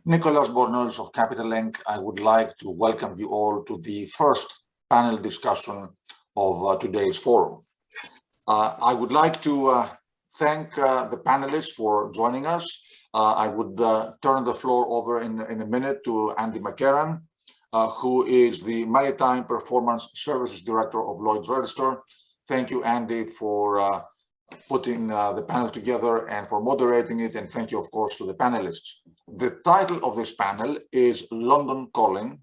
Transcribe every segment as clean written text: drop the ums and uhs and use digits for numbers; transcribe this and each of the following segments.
Nicholas Bornels of Capital Link. I would like to welcome you all to the first panel discussion of today's forum. I would like to thank the panelists for joining us. I would turn the floor over in a minute to Andy McKeran, who is the Maritime Performance Services Director of Lloyd's Register. Thank you, Andy, for putting the panel together and for moderating it, and thank you, of course, to the panelists. The title of this panel is London Calling,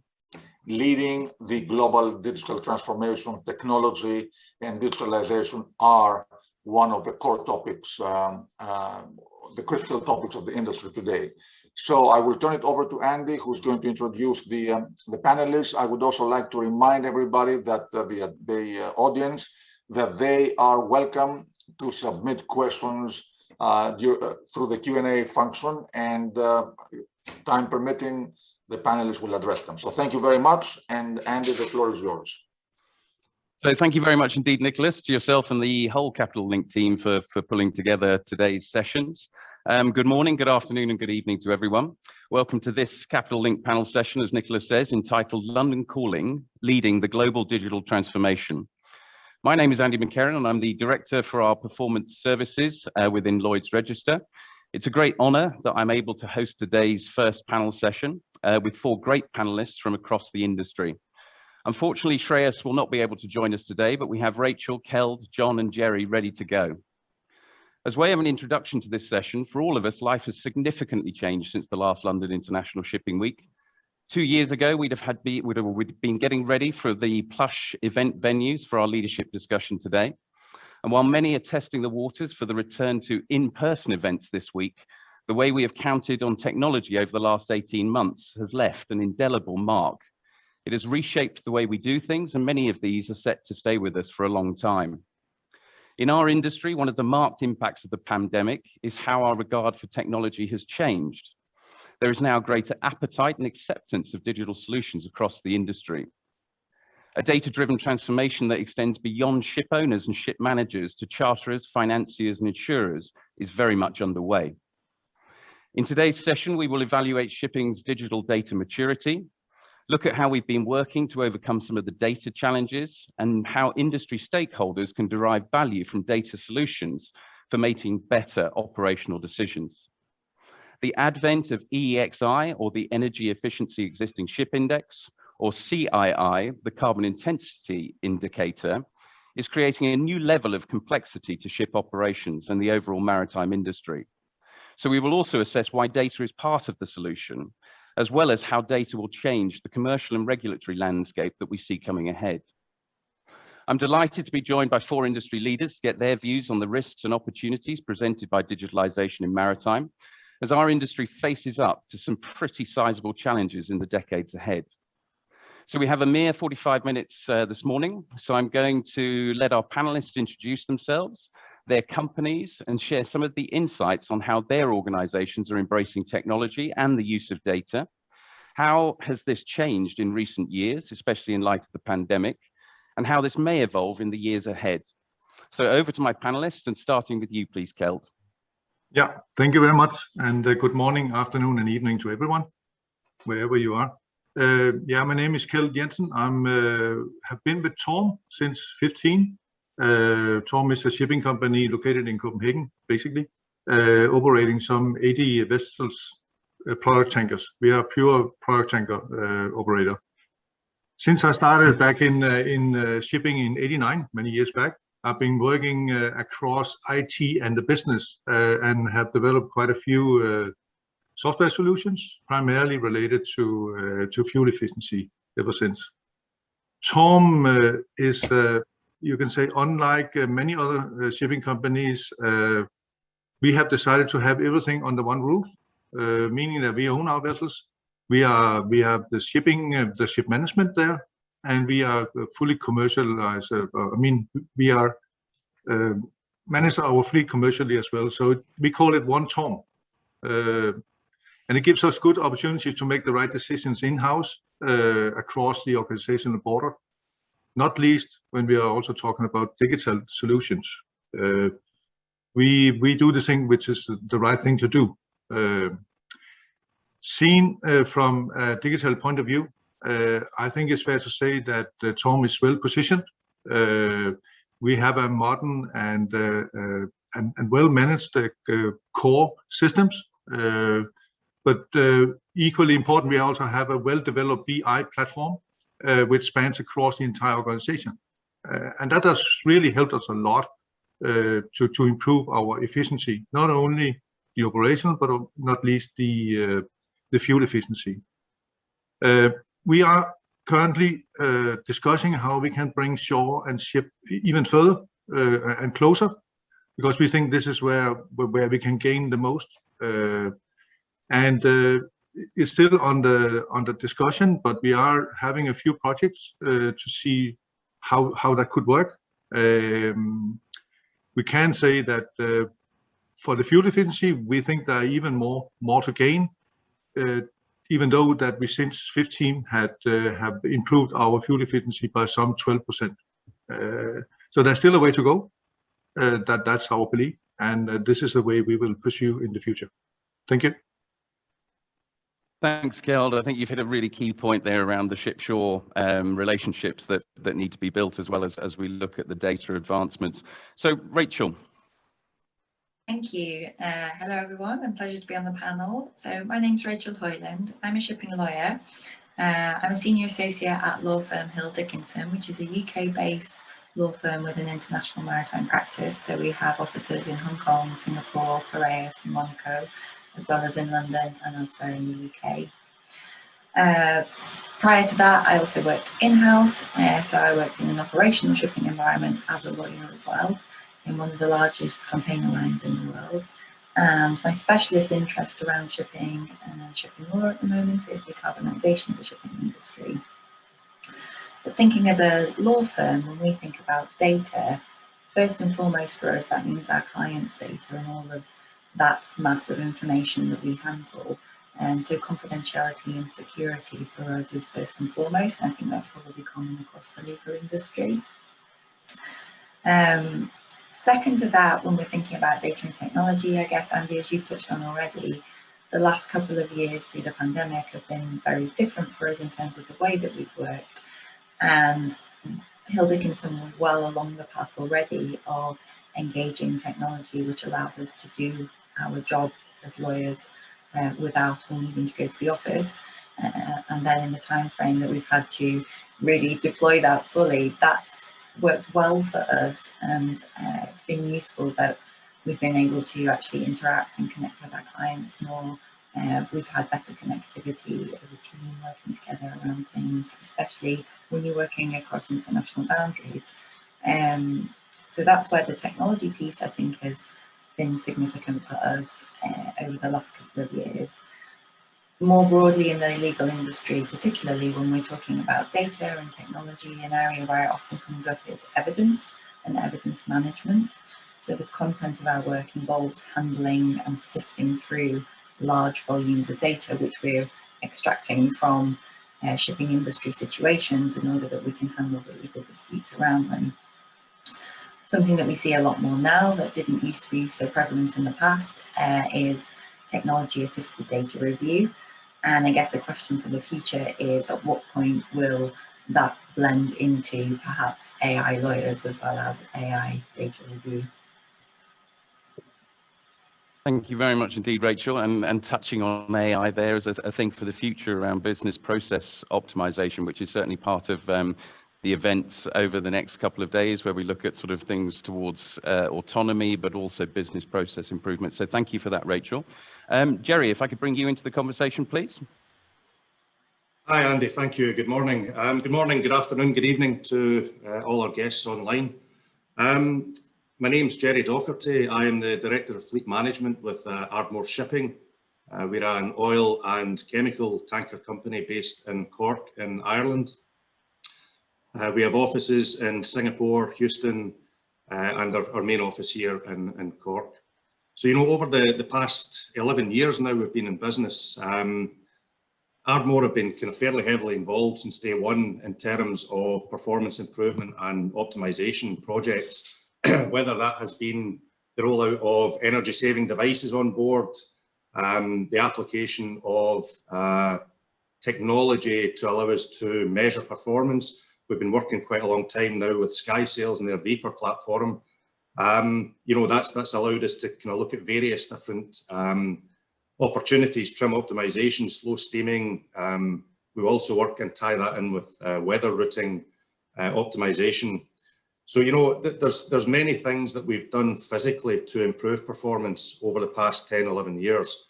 Leading the Global Digital Transformation. Technology and digitalization are one of the core topics, the critical topics of the industry today. So I will turn it over to Andy, who's going to introduce the panelists. I would also like to remind everybody that the audience, that they are welcome to submit questions through the Q&A function, and time permitting, the panelists will address them. So thank you very much, and Andy, the floor is yours. So thank you very much indeed, Nicholas, to yourself and the whole Capital Link team for pulling together today's sessions. Good morning, good afternoon, and good evening to everyone. Welcome to this Capital Link panel session, as Nicholas says, entitled London Calling, Leading the Global Digital Transformation. My name is Andy McKeran, and I'm the Director for our Performance Services within Lloyd's Register. It's a great honour that I'm able to host today's first panel session with 4 great panellists from across the industry. Unfortunately, Shreyas will not be able to join us today, but we have Rachel, Keld, John and Jerry ready to go. As way of an introduction to this session, for all of us, life has significantly changed since the last London International Shipping Week. 2 years ago, we'd been getting ready for the plush event venues for our leadership discussion today. And while many are testing the waters for the return to in-person events this week, the way we have counted on technology over the last 18 months has left an indelible mark. It has reshaped the way we do things, and many of these are set to stay with us for a long time. In our industry, one of the marked impacts of the pandemic is how our regard for technology has changed. There is now greater appetite and acceptance of digital solutions across the industry. A data-driven transformation that extends beyond ship owners and ship managers to charterers, financiers, and insurers is very much underway. In today's session, we will evaluate shipping's digital data maturity, look at how we've been working to overcome some of the data challenges, and how industry stakeholders can derive value from data solutions for making better operational decisions. The advent of EEXI, or the Energy Efficiency Existing Ship Index, or CII, the Carbon Intensity Indicator, is creating a new level of complexity to ship operations and the overall maritime industry. So we will also assess why data is part of the solution, as well as how data will change the commercial and regulatory landscape that we see coming ahead. I'm delighted to be joined by 4 industry leaders to get their views on the risks and opportunities presented by digitalization in maritime, as our industry faces up to some pretty sizable challenges in the decades ahead. So we have a mere 45 minutes this morning, so I'm going to let our panelists introduce themselves, their companies, and share some of the insights on how their organizations are embracing technology and the use of data. How has this changed in recent years, especially in light of the pandemic, and how this may evolve in the years ahead. So over to my panelists, and starting with you, please, Keld. Yeah, thank you very much, and good morning, afternoon, and evening to everyone, wherever you are. Yeah, my name is Keld Jensen. I have been with TORM since 15. TORM is a shipping company located in Copenhagen, basically, operating some 80 vessels, product tankers. We are a pure product tanker operator. Since I started back in shipping in '89, many years back, I've been working across IT and the business and have developed quite a few software solutions, primarily related to fuel efficiency ever since. TORM is, you can say, unlike many other shipping companies, we have decided to have everything under one roof, meaning that we own our vessels. We have the shipping, the ship management there, and we are fully commercialized. I mean, we are manage our fleet commercially as well. So we call it One TORM, and it gives us good opportunities to make the right decisions in-house across the organizational border. Not least when we are also talking about digital solutions. We do the thing which is the right thing to do. Seen from a digital point of view, I think it's fair to say that TORM is well positioned. We have a modern and well-managed core systems, but equally important, we also have a well-developed BI platform which spans across the entire organization. And that has really helped us a lot to improve our efficiency, not only the operational, but not least the fuel efficiency. We are currently discussing how we can bring shore and ship even further and closer, because we think this is where we can gain the most. It's still under discussion, but we are having a few projects to see how that could work. We can say that for the fuel efficiency, we think there are even more to gain, even though that we since 15 have improved our fuel efficiency by some 12%. So there's still a way to go. That's our belief, and this is the way we will pursue in the future. Thank you. Thanks, Kjeld. I think you've hit a really key point there around the ship-shore relationships that need to be built, as well as we look at the data advancements. So, Rachel. Thank you. Hello, everyone, and pleasure to be on the panel. So my name's Rachel Hoyland. I'm a shipping lawyer. I'm a senior associate at law firm Hill Dickinson, which is a UK-based law firm with an international maritime practice. So we have offices in Hong Kong, Singapore, Piraeus, and Monaco, as well as in London and elsewhere in the UK. Prior to that, I also worked in-house. So I worked in an operational shipping environment as a lawyer as well, in one of the largest container lines in the world. And my specialist interest around shipping and shipping law at the moment is decarbonisation of the shipping industry. But thinking as a law firm, when we think about data, first and foremost for us, that means our clients' data and all of that massive information that we handle. And so confidentiality and security for us is first and foremost. I think that's probably common across the legal industry. Second to that, when we're thinking about data and technology, I guess, Andy, as you've touched on already, the last couple of years through the pandemic have been very different for us in terms of the way that we've worked. And Hill Dickinson was well along the path already of engaging technology, which allowed us to do our jobs as lawyers without all needing to go to the office. And then in the time frame that we've had to really deploy that fully, that's worked well for us, and it's been useful that we've been able to actually interact and connect with our clients more. We've had better connectivity as a team working together around things, especially when you're working across international boundaries. So that's where the technology piece, I think, has been significant for us over the last couple of years. More broadly in the legal industry, particularly when we're talking about data and technology, an area where it often comes up is evidence and evidence management. So the content of our work involves handling and sifting through large volumes of data, which we're extracting from shipping industry situations in order that we can handle the legal disputes around them. Something that we see a lot more now that didn't used to be so prevalent in the past is technology-assisted data review. And I guess a question for the future is, at what point will that blend into perhaps AI lawyers as well as AI data review? Thank you very much indeed, Rachel. And touching on AI there is a thing for the future around business process optimization, which is certainly part of the events over the next couple of days, where we look at sort of things towards autonomy, but also business process improvement. So thank you for that, Rachel. Jerry, if I could bring you into the conversation, please. Hi, Andy. Thank you. Good morning. Good morning, good afternoon, good evening to all our guests online. My name's Jerry Dougherty. I am the Director of Fleet Management with Ardmore Shipping. We're an oil and chemical tanker company based in Cork in Ireland. We have offices in Singapore, Houston, and our main office here in Cork. So, you know, over the past 11 years now we've been in business, Ardmore have been kind of fairly heavily involved since day one in terms of performance improvement and optimization projects, whether that has been the rollout of energy saving devices on board, the application of technology to allow us to measure performance. We've been working quite a long time now with Sky Sails and their Vapor platform. You know, that's allowed us to kind of look at various different opportunities, trim optimization, slow steaming. We also work and tie that in with weather routing optimization. So, you know, there's many things that we've done physically to improve performance over the past 10, 11 years.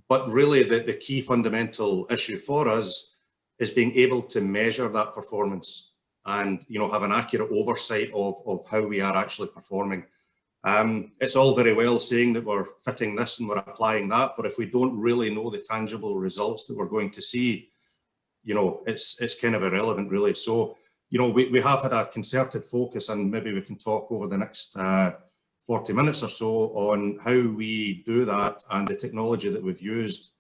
But really the key fundamental issue for us is being able to measure that performance and, you know, have an accurate oversight of how we are actually performing. It's all very well saying that we're fitting this and we're applying that, but if we don't really know the tangible results that we're going to see, you know, it's kind of irrelevant really. So, you know, we have had a concerted focus, and maybe we can talk over the next 40 minutes or so on how we do that and the technology that we've used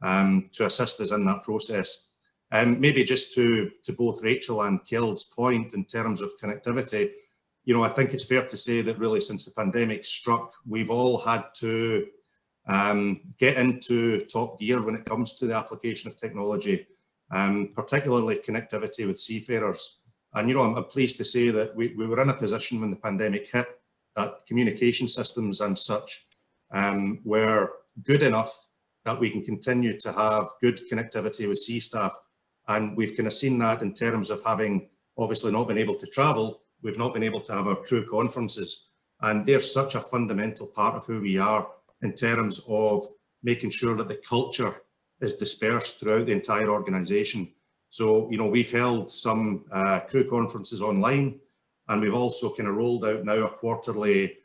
to assist us in that process. Maybe just to both Rachel and Kild's point in terms of connectivity, you know, I think it's fair to say that really since the pandemic struck, we've all had to get into top gear when it comes to the application of technology, particularly connectivity with seafarers. And, you know, I'm pleased to say that we were in a position when the pandemic hit that communication systems and such were good enough that we can continue to have good connectivity with sea staff. And we've kind of seen that in terms of having obviously not been able to travel, we've not been able to have our crew conferences. And they're such a fundamental part of who we are in terms of making sure that the culture is dispersed throughout the entire organisation. So, you know, we've held some crew conferences online, and we've also kind of rolled out now a quarterly,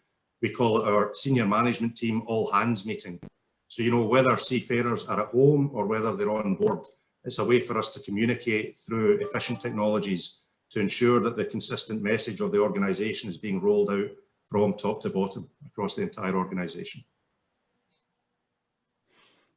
we call it our senior management team all hands meeting. So, you know, whether seafarers are at home or whether they're on board, it's a way for us to communicate through efficient technologies to ensure that the consistent message of the organisation is being rolled out from top to bottom across the entire organisation.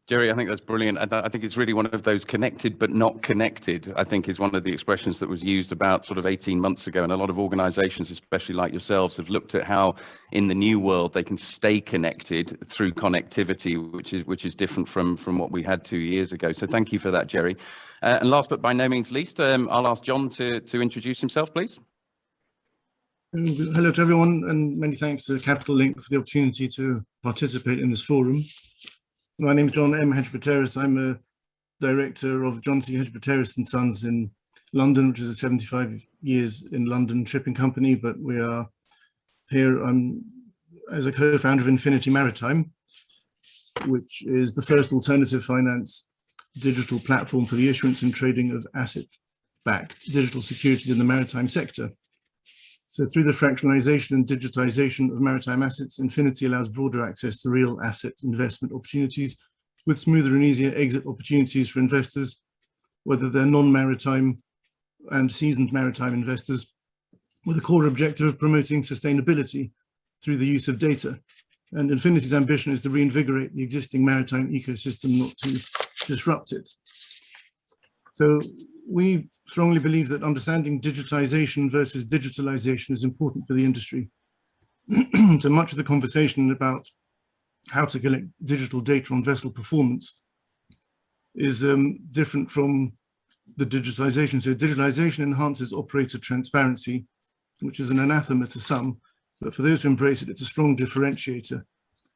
Jerry, I think that's brilliant. I think it's really one of those connected but not connected, I think is one of the expressions that was used about sort of 18 months ago. And a lot of organizations, especially like yourselves, have looked at how in the new world they can stay connected through connectivity, which is different from what we had 2 years ago. So thank you for that, Jerry. And last but by no means least, I'll ask John to introduce himself, please. Hello to everyone, and many thanks to Capital Link for the opportunity to participate in this forum. My name is John M. Hedgepateris. I'm a director of John C. Hedgepateris and Sons in London, which is a 75 years in London shipping company, but we are here as a co-founder of Infinity Maritime, which is the first alternative finance digital platform for the issuance and trading of asset-backed digital securities in the maritime sector. So through the fractionalization and digitization of maritime assets, Infinity allows broader access to real asset investment opportunities with smoother and easier exit opportunities for investors, whether they're non-maritime and seasoned maritime investors, with a core objective of promoting sustainability through the use of data. And Infinity's ambition is to reinvigorate the existing maritime ecosystem, not to disrupt it. So we strongly believe that understanding digitization versus digitalization is important for the industry. So much of the conversation about how to collect digital data on vessel performance is different from the digitization. So digitalization enhances operator transparency, which is an anathema to some, but for those who embrace it, it's a strong differentiator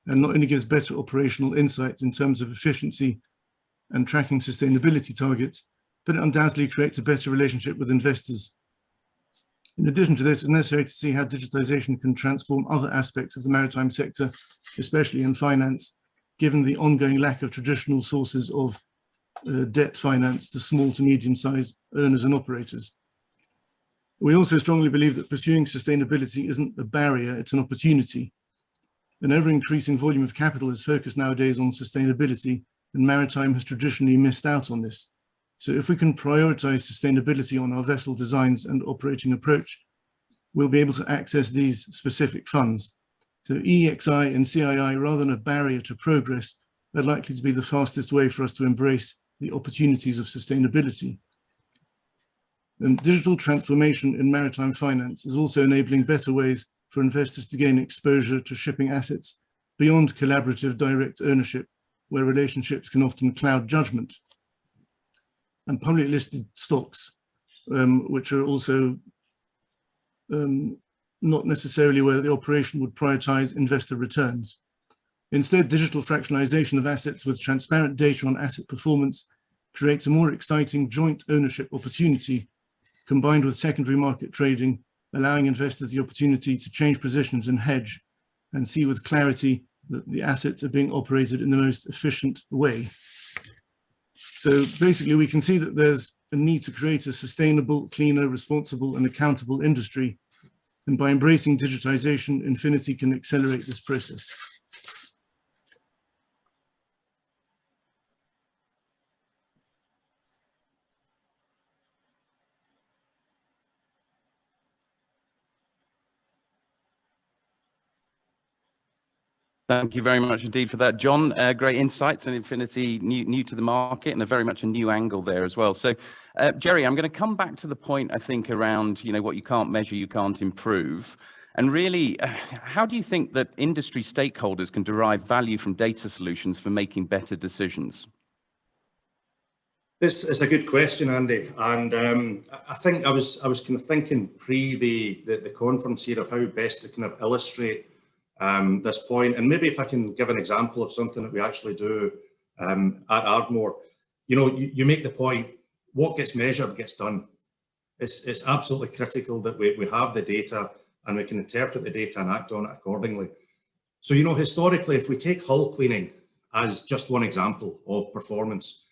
and not only gives better operational insight in terms of efficiency and tracking sustainability targets, but it undoubtedly creates a better relationship with investors. In addition to this, it's necessary to see how digitization can transform other aspects of the maritime sector, especially in finance, given the ongoing lack of traditional sources of debt finance to small to medium-sized owners and operators. We also strongly believe that pursuing sustainability isn't a barrier, it's an opportunity. An ever-increasing volume of capital is focused nowadays on sustainability, and maritime has traditionally missed out on this. So if we can prioritize sustainability on our vessel designs and operating approach, we'll be able to access these specific funds. So EEXI and CII, rather than a barrier to progress, are likely to be the fastest way for us to embrace the opportunities of sustainability. And digital transformation in maritime finance is also enabling better ways for investors to gain exposure to shipping assets beyond collaborative direct ownership where relationships can often cloud judgment, and publicly listed stocks, which are also not necessarily where the operation would prioritize investor returns. Instead, digital fractionalization of assets with transparent data on asset performance creates a more exciting joint ownership opportunity, combined with secondary market trading, allowing investors the opportunity to change positions and hedge and see with clarity that the assets are being operated in the most efficient way. So basically, we can see that there's a need to create a sustainable, cleaner, responsible, and accountable industry. And by embracing digitization, Infinity can accelerate this process. Thank you very much indeed for that, John. Great insights, and Infinity new to the market, and a very much a new angle there as well. So, Jerry, I'm going to come back to the point, I think, around what you can't measure, you can't improve. And really, how do you think that industry stakeholders can derive value from data solutions for making better decisions? This is a good question, Andy, and I think I was kind of thinking pre the conference here of how best to kind of illustrate this point, and maybe if I can give an example of something that we actually do at Ardmore. You make the point, what gets measured gets done. It's absolutely critical that we have the data and we can interpret the data and act on it accordingly. So, historically, if we take hull cleaning as just one example of performance,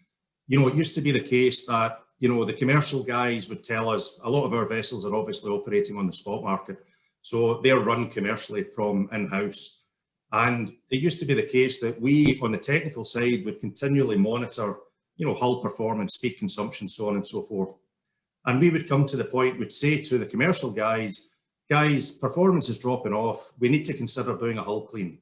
it used to be the case that, the commercial guys would tell us a lot of our vessels are obviously operating on the spot market. So they're run commercially from in-house. And it used to be the case that we, on the technical side, would continually monitor, hull performance, speed consumption, so on and so forth. And we would come to the point, we'd say to the commercial guys, performance is dropping off. We need to consider doing a hull clean.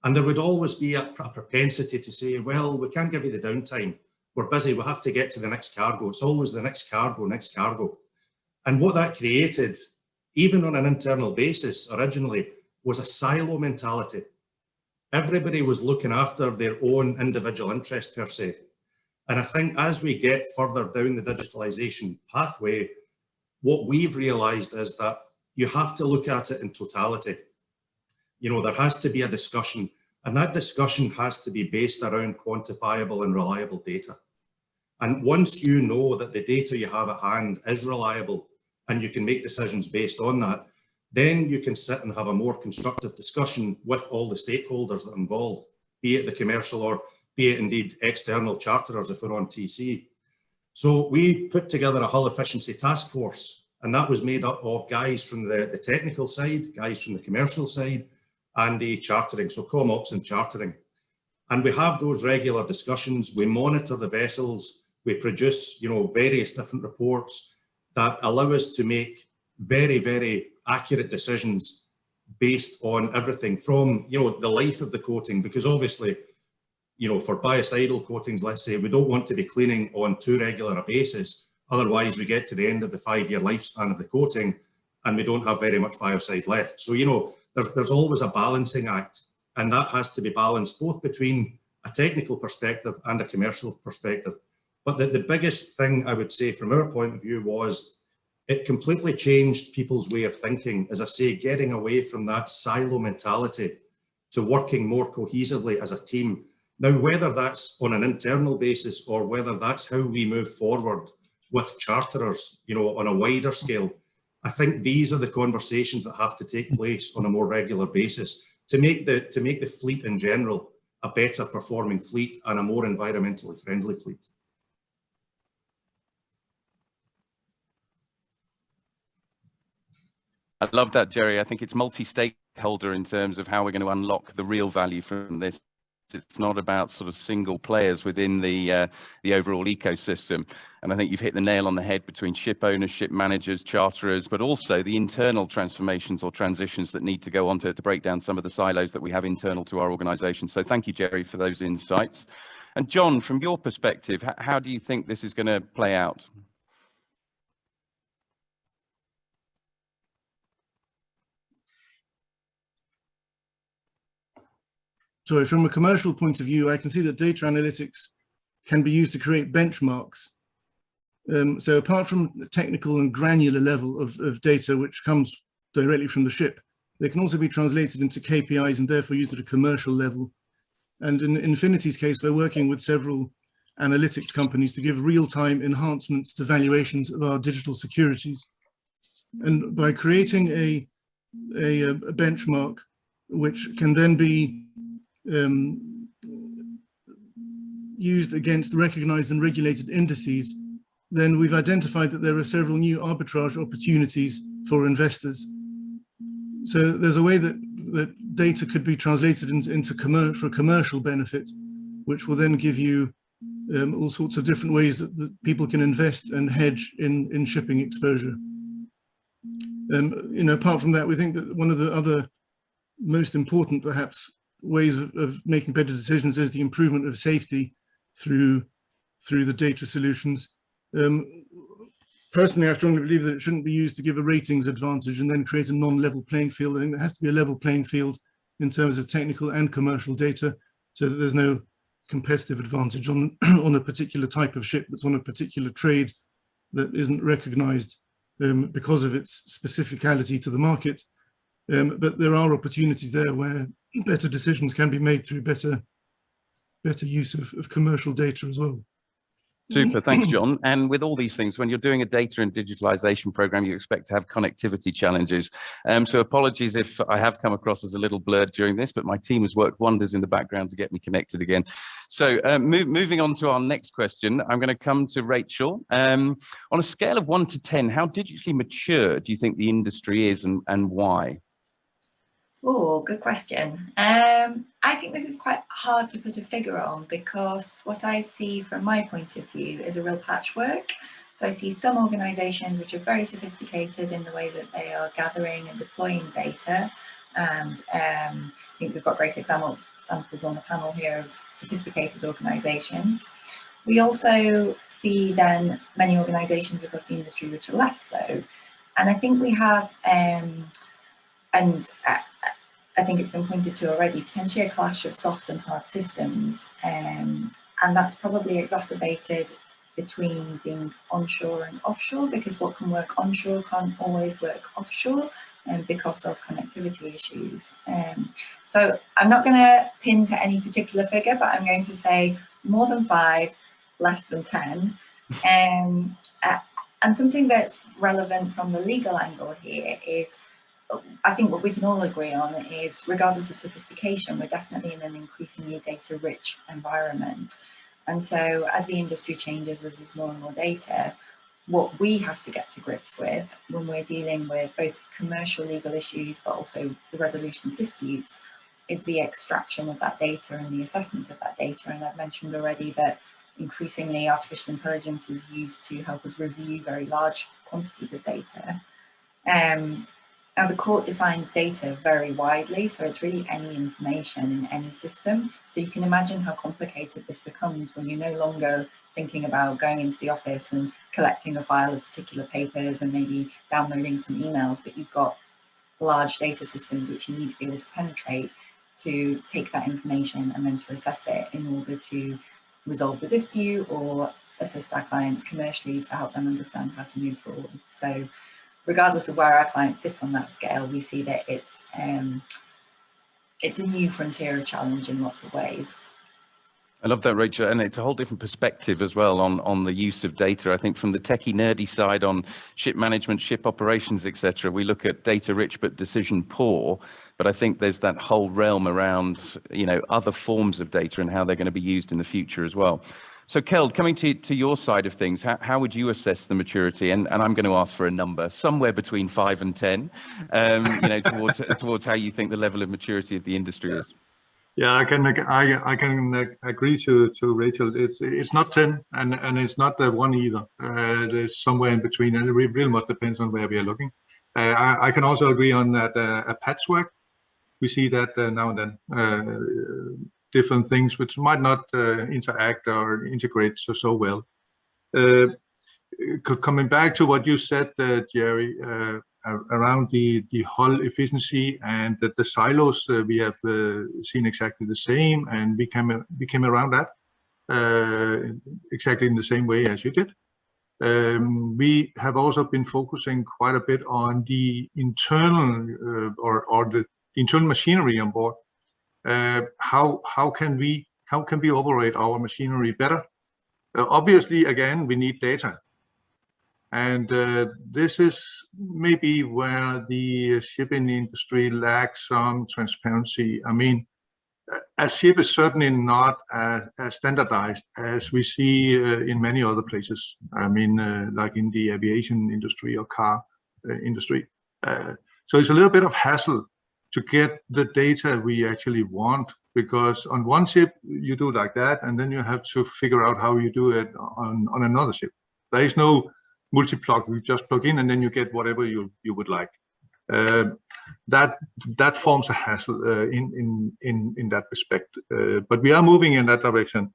And there would always be a propensity to say, well, we can't give you the downtime. We're busy, we'll have to get to the next cargo. It's always the next cargo, next cargo. And what that created, even on an internal basis originally, was a silo mentality. Everybody was looking after their own individual interest per se. And I think as we get further down the digitalization pathway, what we've realized is that you have to look at it in totality. There has to be a discussion, and that discussion has to be based around quantifiable and reliable data. And once you know that the data you have at hand is reliable and you can make decisions based on that, then you can sit and have a more constructive discussion with all the stakeholders that are involved, be it the commercial or be it indeed external charterers if we're on TC. So we put together a hull efficiency task force, and that was made up of guys from the technical side, guys from the commercial side, and the chartering, so ComOps and chartering. And we have those regular discussions, we monitor the vessels, we produce various different reports that allow us to make very, very accurate decisions based on everything from the life of the coating, because obviously for biocidal coatings, let's say, we don't want to be cleaning on too regular a basis, otherwise we get to the end of the 5-year lifespan of the coating and we don't have very much biocide left. So there's always a balancing act, and that has to be balanced both between a technical perspective and a commercial perspective. But the biggest thing I would say from our point of view was it completely changed people's way of thinking, as I say, getting away from that silo mentality to working more cohesively as a team. Now, whether that's on an internal basis or whether that's how we move forward with charterers, on a wider scale, I think these are the conversations that have to take place on a more regular basis to make the fleet in general a better performing fleet and a more environmentally friendly fleet. I love that, Jerry. I think it's multi-stakeholder in terms of how we're going to unlock the real value from this. It's not about sort of single players within the overall ecosystem. And I think you've hit the nail on the head between ship owners, ship managers, charterers, but also the internal transformations or transitions that need to go on to break down some of the silos that we have internal to our organization. So thank you, Jerry, for those insights. And John, from your perspective, how do you think this is going to play out? from a commercial point of view, I can see that data analytics can be used to create benchmarks. So apart from the technical and granular level of data, which comes directly from the ship, they can also be translated into KPIs and therefore used at a commercial level. And in Infinity's case, we're working with several analytics companies to give real-time enhancements to valuations of our digital securities. And by creating a benchmark, which can then be used against recognized and regulated indices, then we've identified that there are several new arbitrage opportunities for investors. So there's a way that data could be translated into for commercial benefit, which will then give you all sorts of different ways that people can invest and hedge in shipping exposure. Apart from that, we think that one of the other most important, perhaps, ways of making better decisions is the improvement of safety through the data solutions. Personally, I strongly believe that it shouldn't be used to give a ratings advantage and then create a non-level playing field. I think there has to be a level playing field in terms of technical and commercial data, so that there's no competitive advantage on a particular type of ship that's on a particular trade that isn't recognized because of its specificality to the market. But there are opportunities there where better decisions can be made through better use of commercial data as well. Super, thanks, John. And with all these things, when you're doing a data and digitalization program, you expect to have connectivity challenges. So apologies if I have come across as a little blurred during this, but my team has worked wonders in the background to get me connected again. So moving on to our next question, I'm going to come to Rachel. On a scale of 1 to 10, how digitally mature do you think the industry is and why? Oh, good question. I think this is quite hard to put a figure on, because what I see from my point of view is a real patchwork. So I see some organisations which are very sophisticated in the way that they are gathering and deploying data, and I think we've got great examples on the panel here of sophisticated organisations. We also see then many organisations across the industry which are less so, and I think we have I think it's been pointed to already, potentially a clash of soft and hard systems, and that's probably exacerbated between being onshore and offshore, because what can work onshore can't always work offshore, because of connectivity issues. So I'm not going to pin to any particular figure, but I'm going to say more than 5, less than 10. And something that's relevant from the legal angle here is, I think what we can all agree on is, regardless of sophistication, we're definitely in an increasingly data-rich environment. And so as the industry changes, as there's more and more data, what we have to get to grips with when we're dealing with both commercial legal issues, but also the resolution of disputes, is the extraction of that data and the assessment of that data. And I've mentioned already that increasingly artificial intelligence is used to help us review very large quantities of data. Now, the court defines data very widely, so it's really any information in any system. So you can imagine how complicated this becomes when you're no longer thinking about going into the office and collecting a file of particular papers and maybe downloading some emails, but you've got large data systems which you need to be able to penetrate to take that information and then to assess it in order to resolve the dispute or assist our clients commercially to help them understand how to move forward. So regardless of where our clients sit on that scale, we see that it's a new frontier of challenge in lots of ways. I love that, Rachel, and it's a whole different perspective as well on the use of data. I think from the techie nerdy side on ship management, ship operations, etc., we look at data rich but decision poor. But I think there's that whole realm around, other forms of data and how they're going to be used in the future as well. So, Keld, coming to your side of things, how would you assess the maturity? And I'm going to ask for a number, somewhere between 5 and 10, towards how you think the level of maturity of the industry is. Yeah, I can agree to Rachel. It's not 10 and it's not 1 either. There's somewhere in between, and it really much depends on where we are looking. I can also agree on that a patchwork. We see that now and then. Different things which might not interact or integrate so well. Coming back to what you said, Jerry, around the hull efficiency, and that the silos we have seen exactly the same, and we came around that exactly in the same way as you did. We have also been focusing quite a bit on the internal or the internal machinery on board. How can we operate our machinery better? Obviously, again, we need data. And this is maybe where the shipping industry lacks some transparency. I mean, a ship is certainly not as standardized as we see in many other places. I mean, like in the aviation industry or car industry. So it's a little bit of hassle to get the data we actually want, because on one ship you do like that, and then you have to figure out how you do it on another ship. There is no multi-plug. You just plug in and then you get whatever you would like. That forms a hassle in that respect. But we are moving in that direction.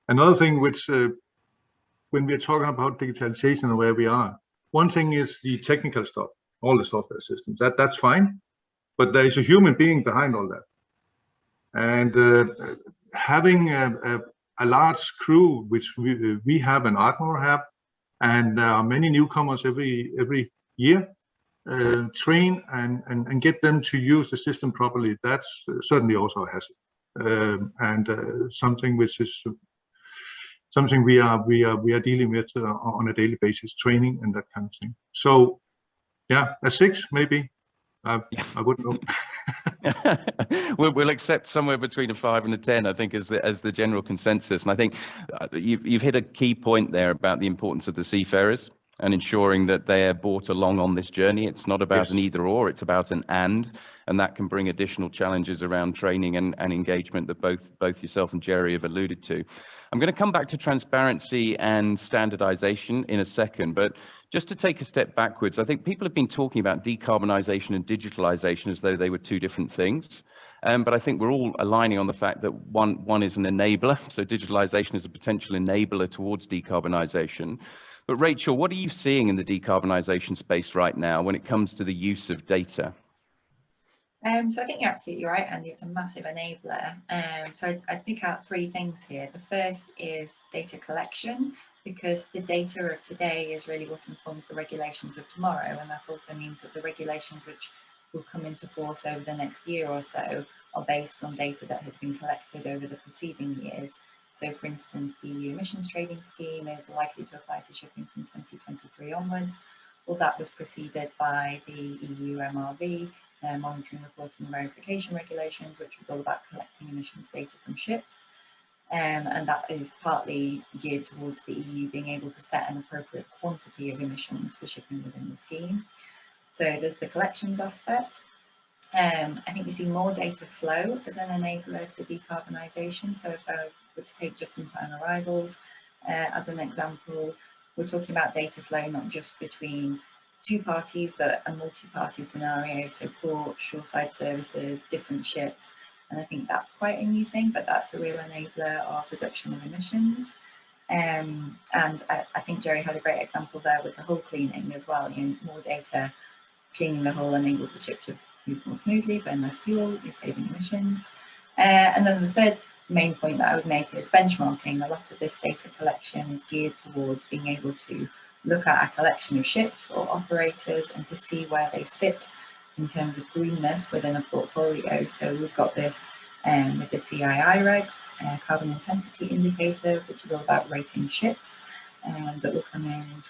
Another thing which, when we're talking about digitalization and where we are, one thing is the technical stuff, all the software systems. That's fine, but there is a human being behind all that. And having a large crew, which we have and Ardmore have, and many newcomers every year, train and get them to use the system properly, that's certainly also a hassle, and something which is something we are dealing with on a daily basis, training and that kind of thing. So yeah, a 6 maybe. I wouldn't know. We'll accept somewhere between a 5 and a 10, I think, as the general consensus. And I think you've hit a key point there about the importance of the seafarers and ensuring that they are brought along on this journey. It's not about an either or, it's about an and that can bring additional challenges around training and engagement that both yourself and Jerry have alluded to. I'm going to come back to transparency and standardization in a second, but just to take a step backwards, I think people have been talking about decarbonisation and digitalisation as though they were two different things. But I think we're all aligning on the fact that one is an enabler. So digitalisation is a potential enabler towards decarbonisation. But Rachel, what are you seeing in the decarbonisation space right now when it comes to the use of data? So I think you're absolutely right, Andy. It's a massive enabler. So I'd pick out 3 things here. The first is data collection, because the data of today is really what informs the regulations of tomorrow. And that also means that the regulations which will come into force over the next year or so are based on data that has been collected over the preceding years. So for instance, the EU emissions trading scheme is likely to apply to shipping from 2023 onwards. Well, that was preceded by the EU MRV, monitoring, reporting and verification regulations, which was all about collecting emissions data from ships. And that is partly geared towards the EU being able to set an appropriate quantity of emissions for shipping within the scheme. So there's the collections aspect. I think we see more data flow as an enabler to decarbonisation. So if I were to take just-in-time arrivals as an example, we're talking about data flow not just between 2 parties, but a multi-party scenario, so port, shoreside services, different ships. And I think that's quite a new thing, but that's a real enabler of reduction of emissions. And I think Jerry had a great example there with the hull cleaning as well. You know, more data cleaning the hull enables the ship to move more smoothly, burn less fuel, you're saving emissions. And then the third main point that I would make is benchmarking. A lot of this data collection is geared towards being able to look at a collection of ships or operators and to see where they sit in terms of greenness within a portfolio. So we've got this with the CII regs, carbon intensity indicator, which is all about rating ships, that will come in